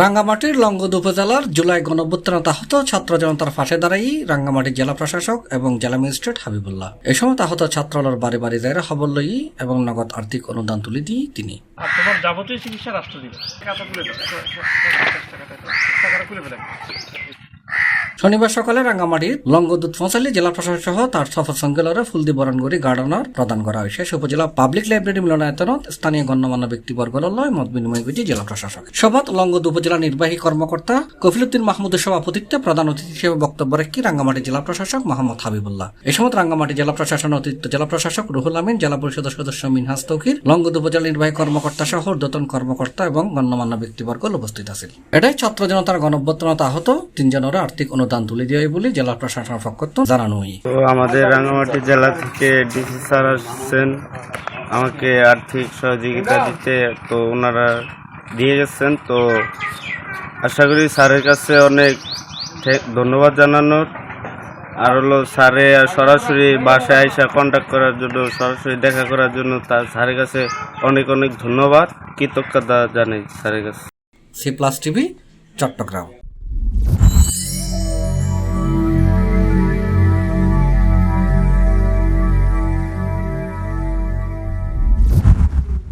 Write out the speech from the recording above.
রাঙ্গামাটির লংগদ উপজেলার জুলাই গণঅভ্যুত্থানে আহত ছাত্র জনতার পাশে দাঁড়াই রাঙ্গামাটি জেলা প্রশাসক এবং জেলা ম্যাজিস্ট্রেট হাবিবুল্লাহ। এ সময় আহত ছাত্রলার বাড়ি বাড়ি যায় খবর লই এবং নগদ আর্থিক অনুদান তুলে দিই তিনি। যাবতীয় চিকিৎসা রাষ্ট্র দিবে। শনিবার সকালে রাঙ্গামাটির লংগদুত ফসালি জেলা প্রশাসক সহ তার সফর সঙ্গেলরে ফুলদি বরণগড়ি গার্ডেনার প্রদান করা হয়। শেষ উপজেলা পাবলিক লাইব্রেরি মিলনায়তনত স্থানীয় গণ্যমান্য ব্যক্তিবর্গের লয় মত বিনিময় করেছে জেলা প্রশাসক। সভাত লংগদ উপজেলা নির্বাহী কর্মকর্তা কফিলউদ্দিন মাহমুদের সভাপতিত্বে প্রধান অতিথি হিসেবে বক্তব্য রাখি রাঙ্গামাটি জেলা প্রশাসক মোহাম্মদ হাবিবুল্লাহ। এই সময় রাঙ্গামাটি জেলা প্রশাসন অতিরিক্ত জেলা প্রশাসক রুহুল আমিন, জেলা পরিষদের সদস্য মিনহাজ তৌকির, লংগদ উপজেলা নির্বাহী কর্মকর্তা সহ ঊর্ধ্বতন কর্মকর্তা এবং গণ্যমান্য ব্যক্তিবর্গ উপস্থিত আছেন। এটাই ছাত্র জনতার গণঅভ্যুত্থানে আহত তিনজনের আর্থিক অনুদান তুলে দিয়ে বলে জেলা প্রশাসনের পক্ষ থেকে জানানো হয়। তো আমাদের রাঙ্গামাটি জেলা থেকে ডিসি স্যার আসছেন আমাকে আর্থিক সহযোগিতা দিতে, তো ওনারা দিয়ে গেছেন। তো আশা করি স্যারের কাছে অনেক ধন্যবাদ জানানোর, আর হলো স্যারে সরাসরি বাসায় আইসা কন্ট্যাক্ট করার জন্য, সরাসরি দেখা করার জন্য তার স্যারের কাছে অনেক অনেক ধন্যবাদ, কৃতজ্ঞতা জানাই স্যারের কাছে। C+ TV, Chittagong.